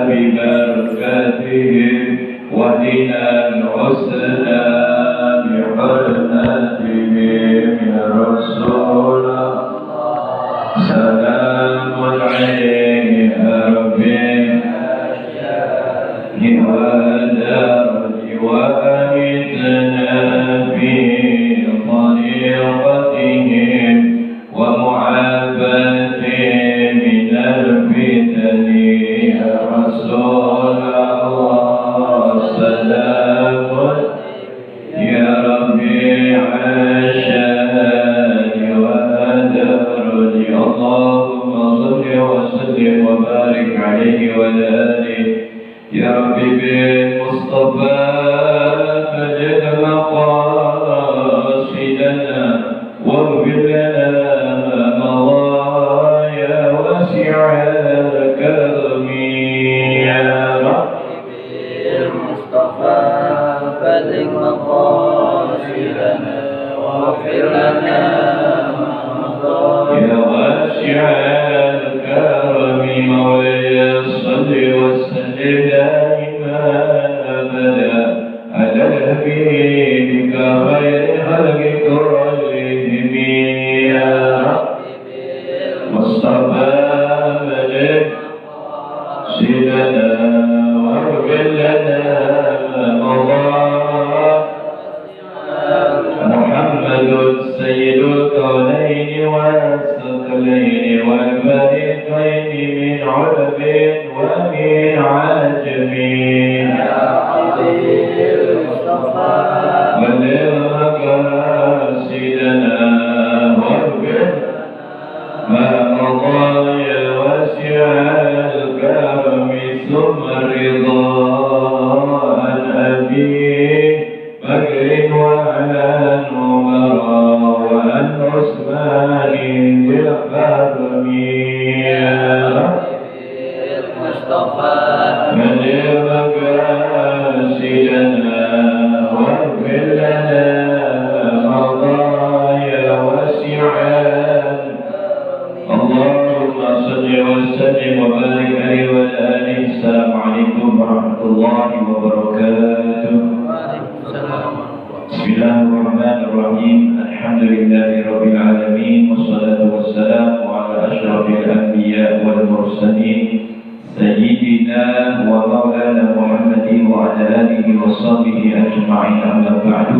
ببركاتهم واهدنا الحسنى بحرمتهم يا رسول الله. سلام عليك يا ربي ودرج وأمتنا في طريقتهم ومعافاتهم من الفتن يا رسول الله. سلام يا ربي عشان ودرج. اللهم صل وسلم وبارك عليه وعلى آله يا ربي بالمصطفى فجد مقاصدنا واغفر لنا ما مضى يا واسع الكرم يا ربي بالمصطفى فجد مقاصدنا واغفر لنا ما مضى يا واسع الكرم. مولاي صل وسلم دائما ابدا على حبيبك خير خلق كلهم يا ربي بالمصطفى ملك سيدنا واغفر لنا ما مضى. محمد سيد الكونين والثقلين والفريقين من عرب ومن عجم يا حبيب المصطفى بلغ مقاصدنا واغفر ما مضى يا واسع الكرم. ثم الرضا عن أبي بكر وعن عمر وعن عثمان بالكرم يا ربي المصطفى بلغ مقاصدنا واغفر لنا مضى يا واسع. اللهم صل وسلم وبارك عليه وعلى آله. السلام عليكم ورحمة الله وبركاته. بسم الله الرحمن الرحيم. الحمد لله رب العالمين والصلاة والسلام على أشرف الأنبياء والمرسلين سيدنا ومولانا محمد وعلى آله وصحبه أجمعين. أما بعد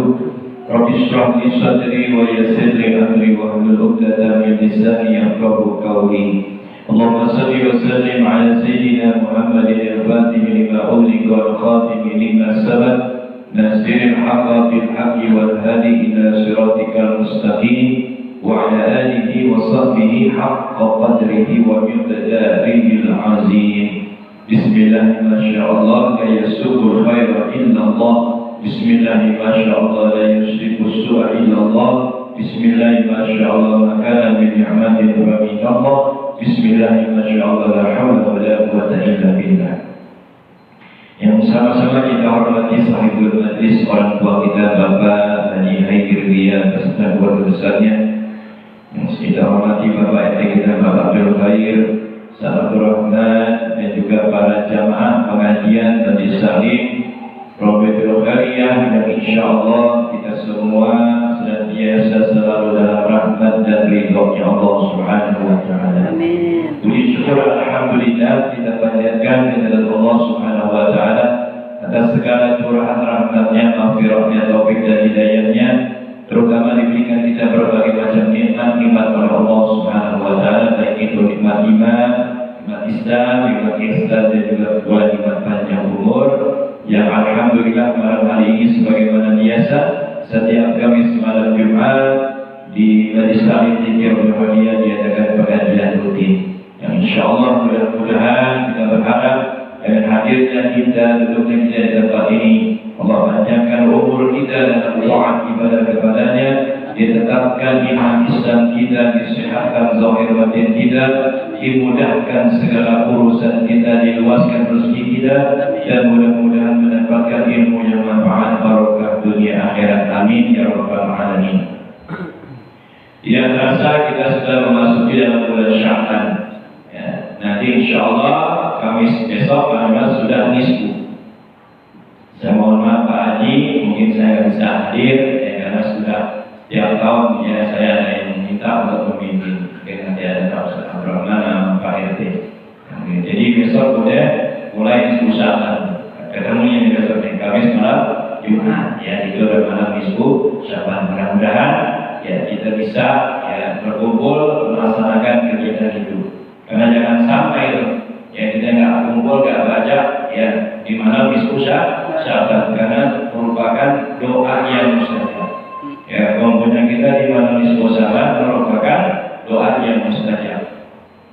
رب اشرح لي صدري ويسر لي أمري واحلل عقدة من لساني يفقهوا قولي. اللهم صل وسلم على سيدنا محمد الفاتح لما أغلق والخاتم لما سبق ناصر الحق بالحق والهادي إلى صراطك المستقيم وعلى آله وصحبه حق قدره ومقداره العظيم. بسم الله ما شاء الله لا يسوق الخير إلا الله. بسم الله ما شاء الله لا يشرك السوء إلا الله. بسم الله ما شاء الله ما كان من نعمة فمن الله. بسم الله ما شاء الله لا حول ولا قوة إلا بالله. Yang sama-sama kita hormati sahibul majlis, orang tua kita Bapak Haji Haidir Ria beserta keluarga besarnya. Yang kita hormati Bapak RT kita Bapak Abdul Khair, sahabat Rahman, dan juga para jamaah pengajian Majlis Salim Robetul Khariyah, dan insya Allah kita semua senantiasa selalu dalam rahmat dan ridhonya Allah Subhanahu wa Ta'ala. Amin. Puji syukur alhamdulillah kita panjatkan kepada Allah Subhanahu wa Ta'ala atas segala curahan rahmatnya, maghfirahnya, taufik dan hidayahnya, terutama diberikan kita berbagai macam nikmat oleh Allah Subhanahu wa Ta'ala, baik itu nikmat iman, nikmat Islam, nikmat ihsan, dan juga pula nikmat panjang umur yang alhamdulillah malam hari ini sebagaimana biasa setiap Kamis malam Jumat di Majlis Salim Zikir Muhammadiyah diadakan pengajian rutin yang insya Allah mudah-mudahan kita berharap dengan hadirnya kita, duduknya kita di tempat ini, Allah panjangkan umur kita dan taat ibadah kepadanya, ditetapkan iman Islam kita, disehatkan zahir batin kita, dimudahkan segala urusan kita, diluaskan rezeki kita, dan mudah-mudahan mendapatkan ilmu yang manfaat barokah dunia akhirat. Amin ya rabbal alamin. Tidak terasa kita sudah memasuki dalam bulan Sya'ban. Ya, nanti insya Allah Kamis besok karena sudah nisfu. Saya mohon maaf Pak Haji, mungkin saya nggak bisa hadir ya, karena sudah setiap tahun ya saya ada yang meminta untuk memimpin. Mungkin nanti ada Pak Ustaz Abdurrahman, Pak RT. Jadi besok udah mulai nisfu Syaban. Ketemunya di besok nih, Kamis malam Jumat ya, itu udah malam nisfu Syaban. Mudah-mudahan ya kita bisa ya berkumpul melaksanakan kegiatan itu. Karena jangan sampai itu ya kita nggak kumpul, nggak baca ya di mana nisfu Syaban, karena merupakan doa yang mustajab. Ya, kumpulnya kita di mana nisfu Syaban merupakan doa yang mustajab.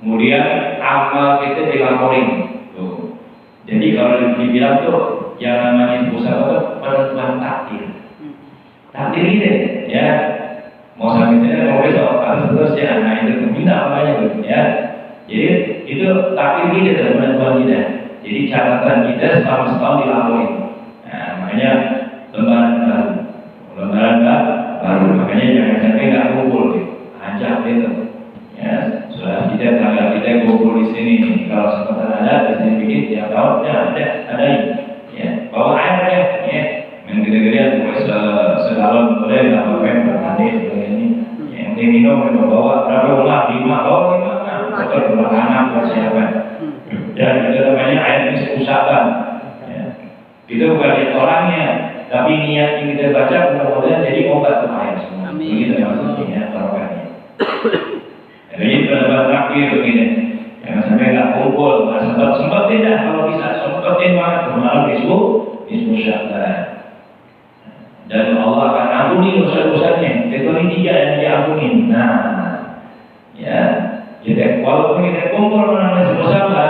Kemudian amal kita dilaporin. Tuh. Jadi kalau dibilang tuh yang namanya nisfu Syaban itu penentuan takdir. Takdir ini ya. Mau sampai sana mau besok harus terus ya. Nah itu kebina apanya tuh ya. Jadi itu takdir kita dan penentuan kita. Jadi catatan kita selama setahun dilaporin. Nah makanya lembaran baru. Makanya jangan sampai nggak kumpul gitu. Ajak gitu. Ya sudah kita tanggal kita kumpul di sini nih. Kalau kesempatan ada di sini bikin tiap tahun ya ada ini. Ya bawa air ya. Yang gede-gedean segalon boleh nggak pakai bermandi seperti ini. Yang diminum kita bawa berapa ulah 5 bawa 5 atau buat anak buat siapa. Dan itu namanya air nisfu Syaban. Ya. Itu bukan lihat orangnya, tapi niat yang kita baca mudah-mudahan jadi obat untuk air semua. Begitu maksudnya barokahnya. Jadi pendapat terakhir begini, jangan sampai nggak kumpul, nggak sempat tidak kalau bisa sempetin banget malam nisfu Syaban. Dan Allah akan ampuni dosa-dosanya. Kecuali 3 yang diampuni. Nah, ya, jadi walaupun kita kumpul menangis bersama,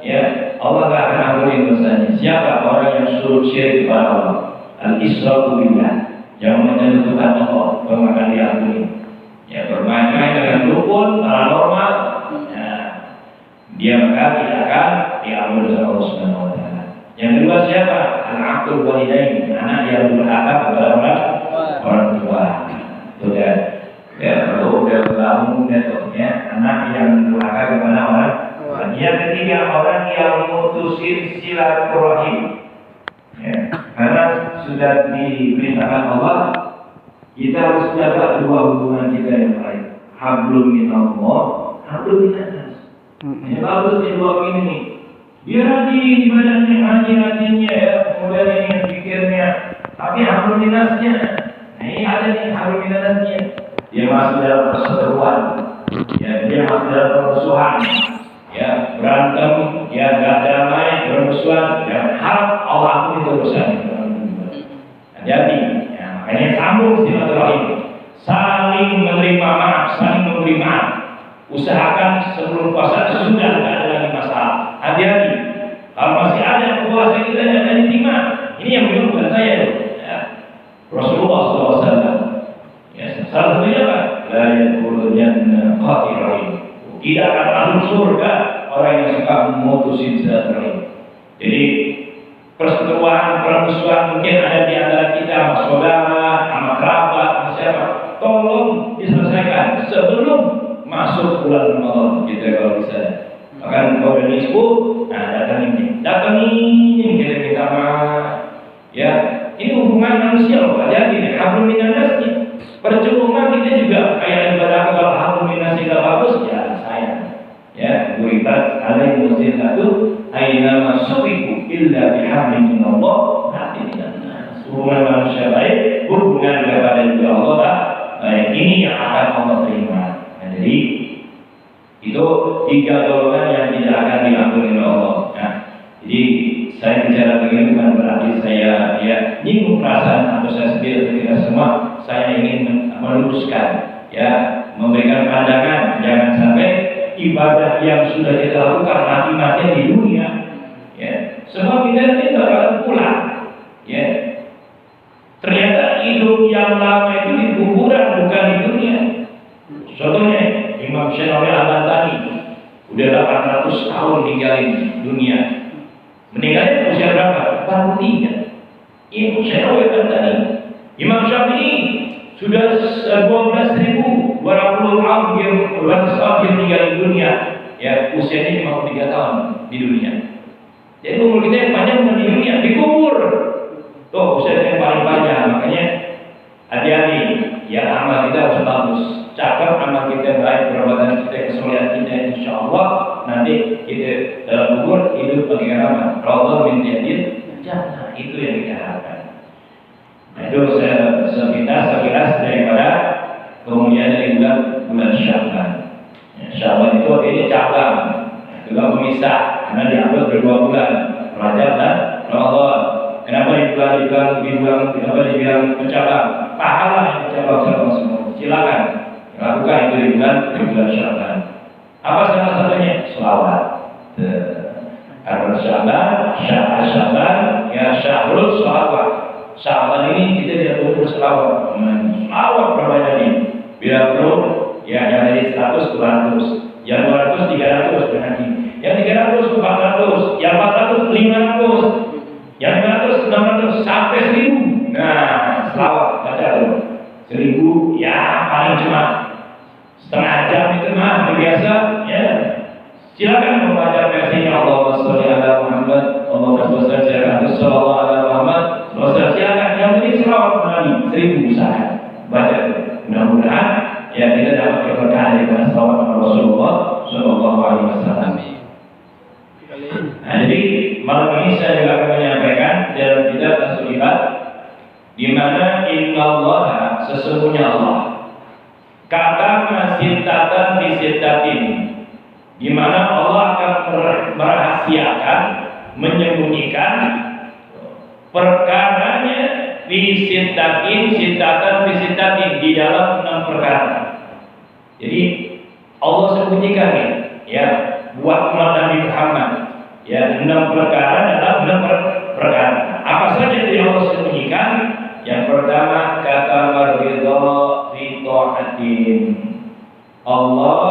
ya Allah akan ampuni dosanya. Siapa orang yang suruh syirik kepada Allah? Al-Israfu billah, yang menyekutukan Allah, akan diampuni. Ya bermain-main dengan dukun, paranormal, ya, dia maka tidak akan diampuni oleh Allah Subhanahu Wa Taala. Yang kedua siapa? Al-Aqul walidain, anak yang durhaka kepada orang tua. Itu ya perlu bangun ya, anak yang durhaka kepada orang tua. Yang ketiga orang yang memutusin silaturahim. Ya, karena sudah diperintahkan Allah, kita harus jaga 2 hubungan kita yang baik. Hablum minallah, hablum minannas. Ini bagus nih 2 ini. Dia rajin ibadahnya, rajinnya ya, kemudian ini pikirnya, tapi harmonisnya, nah ini ada nih harmonisnya. Dia masih dalam perseteruan, ya dia masih dalam permusuhan, ya berantem, ya gak damai, permusuhan, ya harap Allah ampuni dosanya. Jadi, ya, makanya sambung silaturahim, saling menerima maaf, saling memberi maaf. Usahakan sebelum puasa sudah tidak ada lagi masalah. Hati-hati. Kalau masih ada puasa kita yang akan diterima, ini yang bilang bukan saya. Ya. Rasulullah SAW. Ya, salah satunya apa? La yadkhulul jannah qatirahim. Tidak akan masuk surga orang yang suka memutusin silaturahim. Jadi perseteruan, permusuhan mungkin ada di antara kita, sama saudara, sama kerabat, sama siapa. Tolong diselesaikan sebelum masuk bulan Ramadan kita kalau bisa. Bahkan kalau udah nisfu, nah datangin kita minta maaf. Ya, ini hubungan manusia loh. Jadi hablum minannas percuma kita juga kayak ibadah kalau hablum minannas tidak bagus ya sayang. Ya, berikat alaihi wasallatu aina masubiku illa bihamdin minallah hati minannas. Hubungan manusia baik, hubungan kepada Allah baik. Ini yang akan Allah terima. Jadi itu 3 golongan yang tidak akan diampuni oleh Allah. Nah, jadi saya bicara begini bukan berarti saya nyinggung perasaan atau saya sendiri atau kita semua. Saya ingin meluruskan, ya, memberikan pandangan jangan sampai ibadah yang sudah kita lakukan mati-matian di dunia, ya, semua kita nanti akan pulang, ya. Ternyata hidup yang lama itu di kuburan bukan di dunia. Contohnya Imam Syafi'i Al-Bantani udah 800 tahun tinggalin dunia. Meninggalnya usia berapa? 43. Imam Syafi'i Al-Bantani. Imam Syafi'i sudah 12.020 tahun dia meninggalin dunia. ya usianya 53 tahun di dunia. Jadi umur kita yang panjang bukan di dunia, dikubur. Tuh usia yang paling panjang, makanya hati-hati. Ya amal kita harus bagus, cakap amal kita baik, perbuatan kita, kesulitan kita, insya Allah nanti kita dalam kubur hidup bagi rahmat. Raudhah min riyadil jannah, itu yang kita harapkan. Nah itu sekilas daripada kemudian dari bulan Sya'ban. Ya, Sya'ban itu artinya cabang, juga pemisah, karena diambil berdua bulan, Rajab dan Ramadan. Kenapa dibilang pencabang? Pahala yang pencabang semua. Silakan lakukan itu di bulan Sya'ban. Apa salah satunya? Selawat. Karena Sya'ban, ya Syahrul Shalawat. Sya'ban ini kita tidak perlu berselawat. Selawat berbanyak ini. Bila perlu, ya yang dari 100 200, yang 200 300 berarti, yang 300 400, yang 400 500. Yang 500, 600 sampai 1000. Nah, selawat baca tuh. 1000 ya paling cuma setengah jam itu mah biasa ya. Silakan membaca versinya Allahumma sholli ala Muhammad, Allahumma sholli ala Muhammad. Silakan yang penting selawat Nabi 1000 usaha. Baca tuh. Mudah-mudahan ya kita dapat keberkahan dari selawat Rasulullah sallallahu alaihi wasallam. Nah, jadi malam ini saya juga akan menyampaikan dalam kitab As-Sulibat di mana innallaha sesungguhnya Allah kata masintatan bisitatin, di mana Allah akan merahasiakan, menyembunyikan perkaranya bisitatin, bisitatin di dalam 6 perkara. Jadi Allah sembunyikan ya buat umat Nabi Muhammad. Ya, 6 perkara dalam 6 perkara. Apa saja yang Allah sembunyikan? Yang pertama kata maridho fi ta'atin. Allah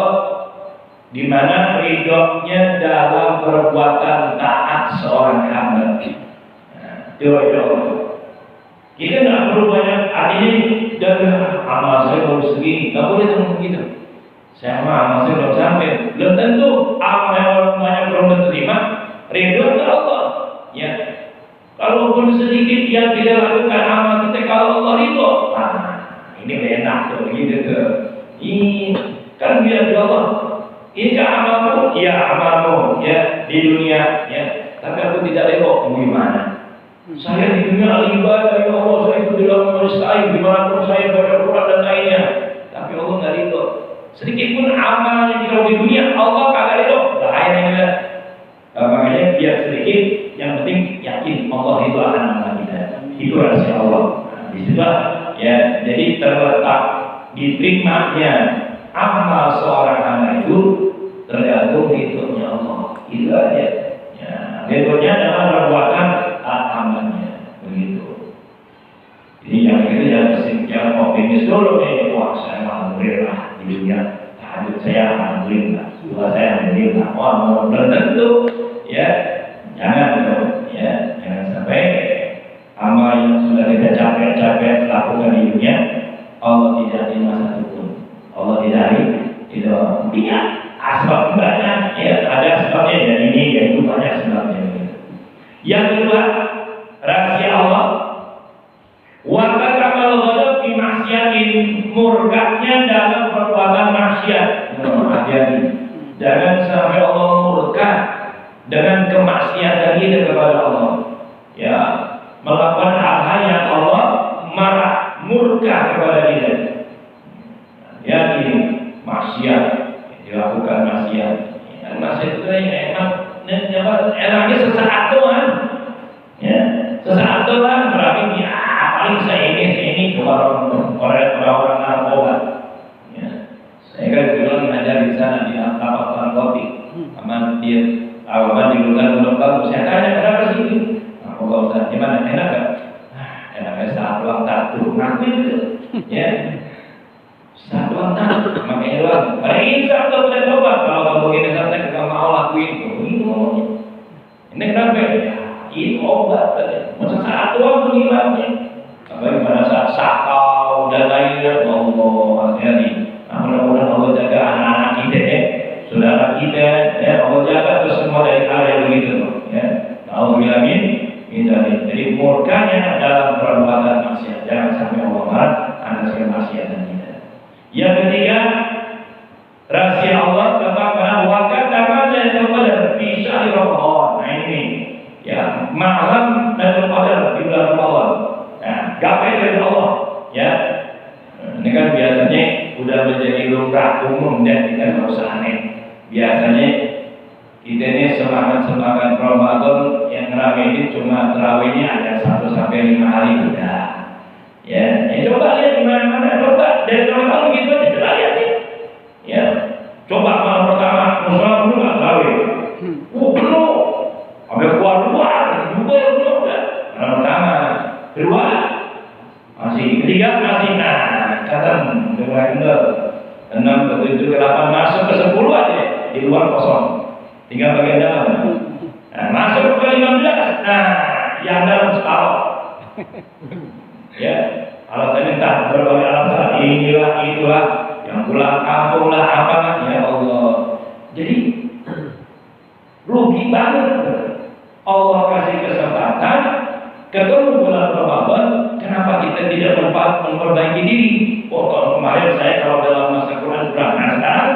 di mana ridhonya dalam perbuatan taat seorang hamba. Nah, kita nggak perlu banyak artinya dan amal saya baru segini, nggak boleh teman begitu. Saya amal saya belum sampai, belum tentu amal yang orang banyak belum terima. Ridho ke Allah, ya. Kalaupun sedikit yang kita lakukan amal kita kalau Allah ridho, ini enak tuh begitu tuh. Ini kan biar Allah. Ini kan amalmu, ya amalmu, ya di dunia, ya. Tapi aku tidak ridho, gimana? Saya di dunia ibadah ya Allah, saya itu dalam menistai, dimanapun saya baca Quran dan lainnya. Tapi Allah nggak ridho. Sedikit pun amal yang kita di dunia Allah kagak ridho, bahaya. Makanya biar sedikit, yang penting yakin Allah itu akan amal kita. Itu rahasia Allah. Nah, disitulah ya, jadi terletak diterimanya amal seorang hamba itu tergantung ridhonya Allah. Itu aja. Ya, ridhonya adalah perbuatan amalnya, begitu. Jadi yang itu jangan optimis dulu nih. Wah, saya alhamdulillah di dunia. Tahajud saya alhamdulillah. Doa saya alhamdulillah. Wah, belum tentu. Ya, jangan sampai amal yang sudah kita capek-capek lakukan di dunia Allah tidak terima satupun. Allah tidak itu dia asbab banyak ya, ada sebabnya dan ini yaitu banyak sebabnya. Yang kedua rahasia Allah warga kamal ghadab fi maksiatin, murkanya dalam perbuatan maksiat. Hati-hati, jangan sampai Allah murka dengan kemaksiatan kita kepada Allah, ya, melakukan hal-hal yang Allah marah, murka kepada kita. Ya, ini maksiat dilakukan maksiat. Maksiat itu yang enaknya sesaat doang, ya, sesaat doang. Berarti ya paling saya ini orang narkoba. Ya, saya kan bilang ngajar di sana di lapas narkotik, aman dia. Awalan di luar bagus. Saya tanya kenapa sih ini? Aku nggak usah. Gimana? Enak kan? Enaknya saat ulang tahun. Ngapain itu? Ya. Saat ulang tahun. Makanya ulang. Pada insya Allah boleh coba. Kalau kamu ini sampai nggak mau lakuin ini ngomongnya. Ini kenapa? Ya, ini obat. Masa saat ulang tuh gimana? Apalagi pada saat sakau dan lainnya. Allah hati-hati. Mudah-mudahan Allah jaga anak-anak kita ya. saudara kita, ya Allah jaga terus semua dari hal yang begitu, ya. Alhamdulillah jadi murkanya dalam perbuatan maksiat, jangan sampai Allah marah atas kemaksiatan kita. Yang ketiga, rahasia Allah tentang wakatakan dan kepada bisa di Ramadan. Nah ini, ya malam dan Qadar di bulan Ramadan. Nah, gapai dari Allah, ya. Ini kan biasanya udah menjadi lumrah umum dan kita nggak usah aneh. Biasanya kita ini semangat Ramadan yang ngeramein cuma terawihnya ada 1 sampai 5 hari udah. Ya, coba lihat gimana, coba dari Ramadan begitu aja coba lihat nih. Ya, coba malam pertama musola dulu nggak terawih. Penuh, sampai keluar juga udah. Malam pertama, kedua masih, ketiga masih, nah kata dengar 6 ke 7 ke 8 masuk ke 10 aja di luar kosong. Tinggal bagian dalam. Nah, masuk ke 15. Nah, yang dalam separuh. Ya, alasannya entah berbagai alasan, inilah itulah, yang pulang kampung lah apa, ya Allah. Jadi rugi banget. Allah kasih kesempatan ketemu bulan Ramadan, kenapa kita tidak memperbaiki diri? Oh, tahun kemarin saya kalau dalam masa Quran kurang, nah sekarang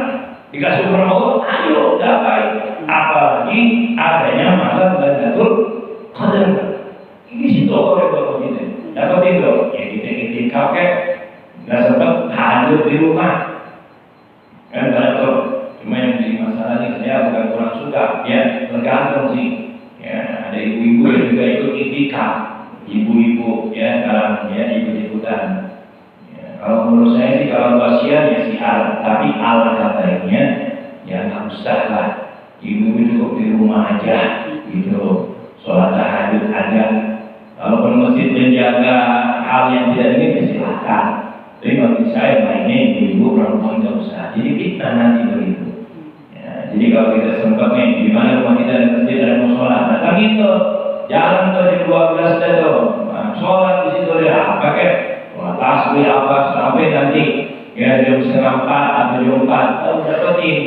dikasih Ramadan, ayo gapai. Apalagi adanya malam Lailatul Qadar. Ini situ kalau kita dapat itu, ya kita itikaf nggak sempat hadir di rumah. Kan betul. Cuma yang jadi masalah ini saya bukan kurang suka, ya tergantung sih. Ya ada ibu-ibu yang juga ikut itikaf, ibu-ibu ya sekarang ya ikut-ikutan. Ya, kalau menurut saya sih kalau wasiat ya siar, tapi alangkah baiknya ya nggak usah lah. Ibu cukup di rumah aja, gitu. Sholat tahajud aja. Kalaupun masjid menjaga hal yang tidak ingin, silakan. Tapi bagi saya baiknya ibu perempuan nggak usah. Jadi fitnah nanti begitu. Ya, jadi kalau kita sempat nih, di mana rumah kita ada masjid ada musola, datang itu, jalan tuh di 12 itu, sholat di situ ya, pakai sholat tasbih apa sampai nanti ya jam 3:30 atau jam 4, dapetin.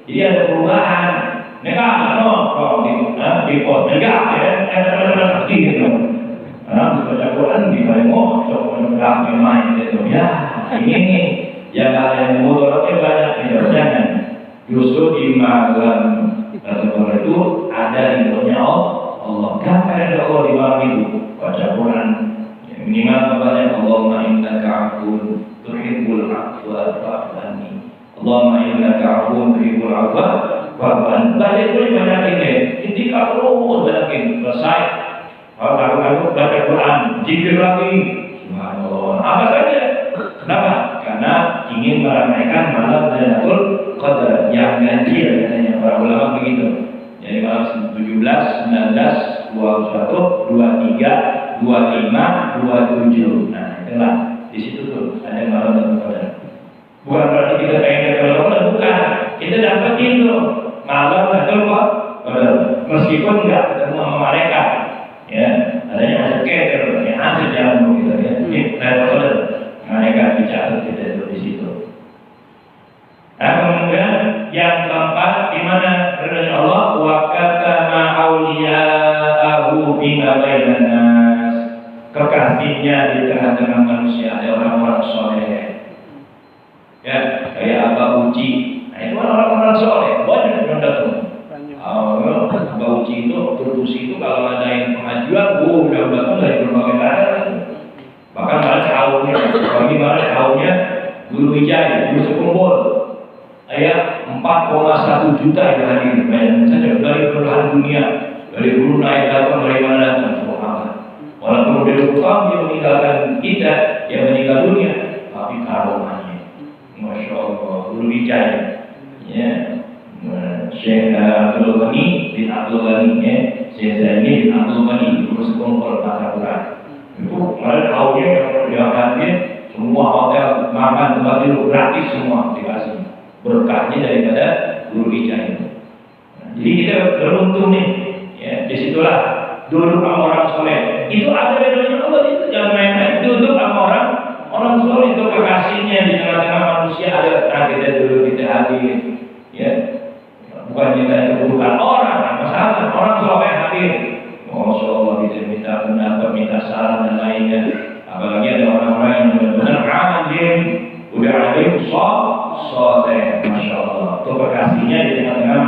Jadi ada perubahan. Negara no, di pos negara ya, ada gitu. Baca Quran di Palembang, coba negara main gitu ya. Ini yang ada yang mudaratnya banyak, jangan. Justru di malam Ramadan itu ada ridhonya Allah. Kapan ada Allah di malam itu? Baca Quran. Ya, minimal kepada Allahumma innaka afuwwun tuhibbul afwa fa'fu anni. Allahumma innaka afuwwun tuhibbul afwa. Baca itu banyakin deh. Ketika terus banyakin selesai. Kalau lalu baca Quran, zikir lagi. Subhanallah. Apa saja? Kenapa? Karena ingin meramaikan malam Lailatul Qadar yang ganjil katanya para ulama begitu. Jadi malam 17, 19, 21, 23, 25, 27. Nah itulah di situ tuh ada malam Lailatul Qadar. Bukan berarti kita pengen Lailatul Qadar, bukan. Kita dapetin tuh malam Lailatul Qadar meskipun nggak ketemu sama mereka, ya adanya masuk keter, yang hasil jalan begitu ya. Ini Lailatul Qadar mereka bicara kita itu di situ. Nah kemudian yang keempat di mana ridhonya Allah wa katama auliya'ahu bima bainan nas, kekasihnya di tengah-tengah manusia ada orang-orang soleh. Ya kayak Abah Uci. Nah itu orang-orang soleh, banyak yang datang. Abah Uci itu, Turtusi itu kalau ngadain pengajuan, udah datang dari berbagai daerah. Bahkan malah kaumnya, bagi malah kaumnya Guru Wijaya, Guru Sekumpul. Ayat 4,1 juta yang hadir. Bayangkan saja dari belahan dunia, dari Brunei datang, dari mana datang, subhanallah. Walaupun dia meninggalkan kita, yang meninggal dunia, tapi karomahnya, masya Allah, Guru Wijaya. Ya. Syekh Abdul Ghani bin Abdul Ghani, ya, Syekh Zaini bin Abdul Ghani, Guru Sekumpul Patapura. Itu malah kaumnya yang hadir, semua hotel, makan, tempat tidur gratis semua dikasih. Berkahnya daripada Guru Wijaya. Nah, jadi kita beruntung nih, ya, disitulah duduk sama orang soleh. Itu ada bedanya Allah itu, jangan main-main. Duduk sama orang soleh itu kekasihnya di tengah-tengah manusia ada. Nah, kita dulu kita hadir, ya. bukan minta keburukan orang, masalah orang selalu yang hadir. Masya Allah kita minta pendapat, minta saran dan lainnya. Apalagi ada orang-orang yang benar-benar alim, udah alim, soleh, Masya Allah. Itu bekasinya di tengah-tengah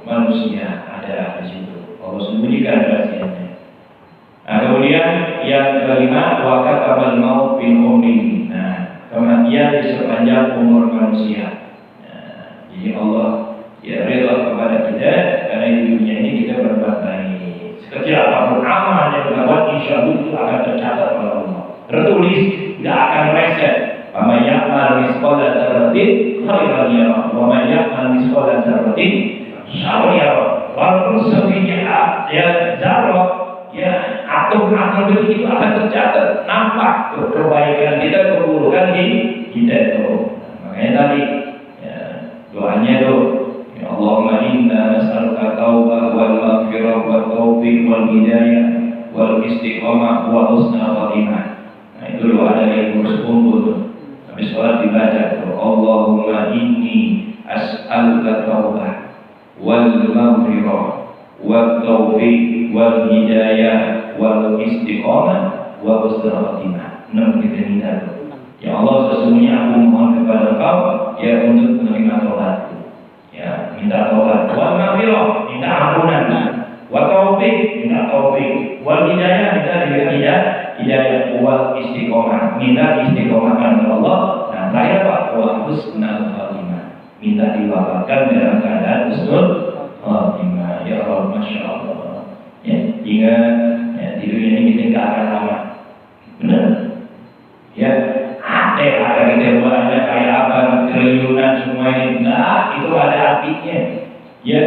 manusia ada di situ. Allah sembunyikan rahasianya. Nah, kemudian yang kelima, wakat abal maut bin umri. Nah, kematian di sepanjang umur manusia. Nah, jadi Allah ya rela kepada kita karena di dunia ini kita berbuat baik. Sekecil apapun amal yang dilakukan, insya Allah itu akan tercatat oleh Allah. Tertulis, tidak akan meleset. Wa may ya'mal mithqala dzarratin khairan yarah, wa may ya'mal mithqala dzarratin syarran yarah. Walaupun sebiji ya zarah, ya atom-atom itu akan tercatat, nampak tuh kebaikan kita, keburukan kita itu. Makanya tadi ya, doanya tuh, ya Allahumma inna nas'aluka taubah wal maghfirah wal taufiq wal hidayah wal istiqamah wa husnul khatimah. Nah itu doa dari Guru Sekumpul tuh. Habis sholat dibaca tuh, Allahumma inni as'aluka taubah wal maghfirah wal taufiq wal hidayah wal istiqamah wa husnul khatimah. 6 kita minta tuh. Ya Allah, sesungguhnya aku mohon kepada Engkau ya untuk menerima taubatku. Ya, minta taubat. Wal maghfirah, minta ampunan. Wa taufiq, minta taufik. Wal hidayah, minta hidayah. Wal istiqomah, minta istiqomah kepada Allah. Nah, terakhir Pak, wa husnul khatimah, minta diwafatkan dalam keadaan husnul khatimah. Ya Allah, Masya Allah. Ya, ingat ya, di dunia ini kita nggak akan lama. Benar? Ya, ada kita buatnya kayak apa, triliunan semua ini. Nah, itu ada artinya. Ya,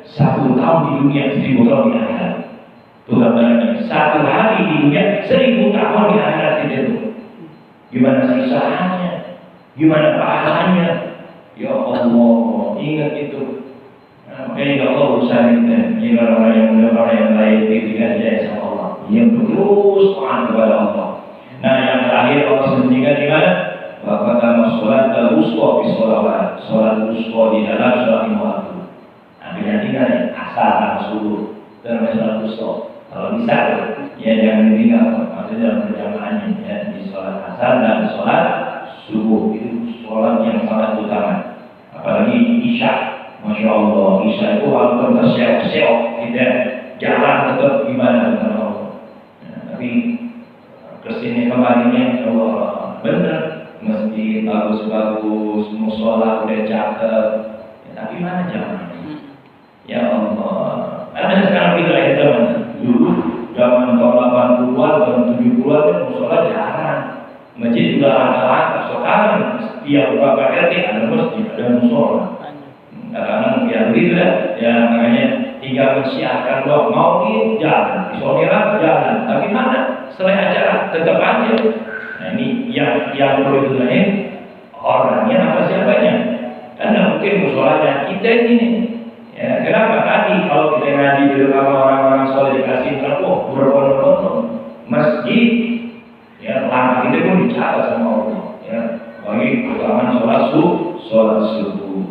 1 tahun di dunia, 1000 tahun di akhirat. Tuhan berkata, 1 hari di dunia, 1000 tahun di akhirat itu. Gimana sisanya? Gimana pahalanya? Ya Allah, ingat itu. Nah, makanya ya Allah usaha kita. Ini orang yang muda, orang yang baik, diberikan hidayah sama Allah. Yang terus taat kepada Allah. Nah, yang terakhir Allah sembunyikan di mana? Wa qadama sholat al-wusta fi sholawat. Sholat wusta di dalam sholat 5 waktu. Nah, tinggal asar atau subuh dalam sholat wusta. Kalau bisa, ya jangan ditinggal. Maksudnya dalam berjamaahnya ya, di sholat asar dan sholat subuh itu sholat yang sangat utama. Apalagi isya. Masya Allah, isya itu walaupun terseok-seok, kita jalan tetap ibadah kepada Allah. Ya, tapi kesini kemarinnya Allah benar, masjid bagus-bagus, musola udah cakep, ya, tapi mana jamannya? Ya Allah, ada sekarang kita lihat zaman dulu, zaman tahun 80-an, tahun 70-an kan musola jarang, masjid juga rata-rata. Sekarang setiap beberapa RT ada masjid, ada musola. Karena ya begitu ya, makanya tinggal mensiarkan doa, mau di jalan, isoleran jalan, tapi mana selain acara tetap aja. Nah ini yang perlu ditanya orangnya apa siapanya, karena mungkin musolanya kita ini. Ya, kenapa tadi kalau kita ngaji di rumah orang-orang soleh dikasih terus berbondong-bondong masjid, ya langkah kita pun dicatat sama Allah. Ya, bagi keutamaan sholat subuh,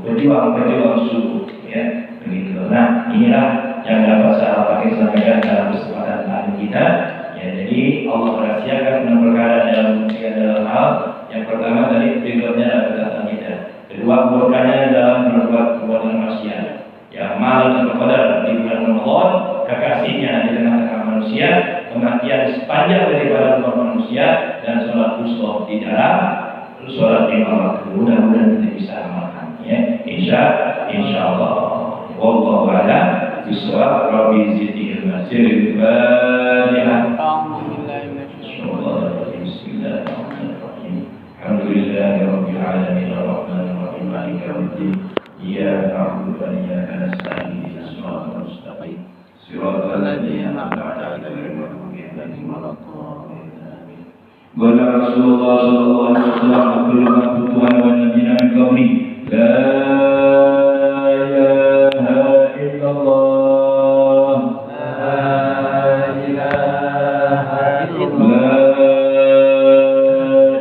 berjuang subuh, ya begitu. Nah inilah yang dapat saya pakai sampaikan dalam kesempatan kali kita. Ya jadi Allah merahasiakan enam perkara dalam hal. Yang pertama tadi ridhonya adalah ketaatan kita. Kedua keburukannya dalam berbuat perbuatan maksiat. Yang mal dan qadar di bulan Ramadan, kekasihnya di tengah-tengah manusia, kematian sepanjang daripada umat manusia, dan sholat wusta di dalam sholat 5 waktu. Mudah-mudahan kita bisa amalkan ya. Insya Allah. Wallahu a'lam bishawab. Rabbi zidni ilma. Al-Fatihah. Bismillahirrahmanirrahim. Alhamdulillahirabbil alamin arrahmanir rahim maliki yaumiddin. Iyyaka na'budu wa iyyaka nasta'in ihdinas siratal mustaqim. Siratal ladzina an'amta 'alaihim ghairil maghdubi 'alaihim. Qala Rasulullah sallallahu alaihi wasallam kullu ma tu'an wa nabiyina min qabli la ilaha illallah la ilaha illallah la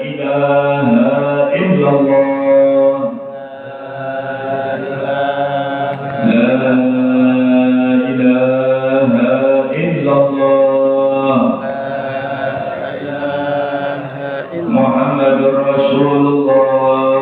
ilaha illallah la illallah Muhammadur Rasulullah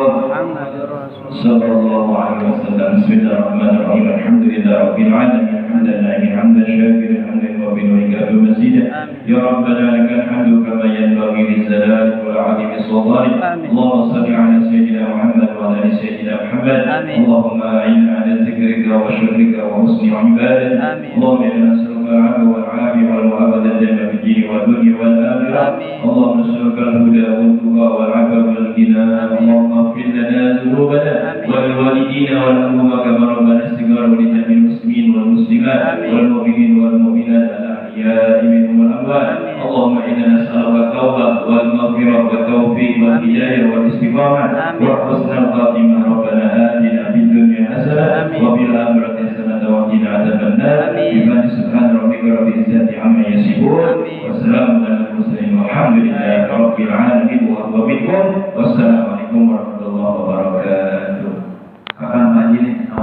sallallahu alaihi wasallam. Bismillahirrahmanirrahim. Alhamdulillahirabbil alamin. Hamdan hamdan syakiran hamdan wa bihamdika mazidan. Ya rabbana lakal hamdu kama yanbaghi lijalali wal 'azimi sultani. Allahumma shalli ala sayyidina Muhammad wa ala sayyidina Muhammad. Allahumma a'inna ala zikrika wa syukrika wa husni ibadatik. Allahumma inna nas'aluka al-'afwa wal 'afiyata wal mu'afata fid din wad dunya wal akhirah. Allahumma nas'aluka al-huda wal tuqa wal 'afwa wal ghina. Allahumma ighfir lana dhunubana ولوالدينا والأمة كما ربنا استغفر لجميع المسلمين والمسلمات والمؤمنين والمؤمنات الأحياء منهم والأموات. اللهم إنا نسألك التوبة والمغفرة والتوفيق والهداية والاستقامة وحسن الخاتمة. ربنا آتنا في الدنيا حسنة وفي الآخرة حسنة وقنا عذاب النار. بفضل سبحان ربك رب العزة عما يصفون وسلام على المرسلين والحمد لله رب العالمين.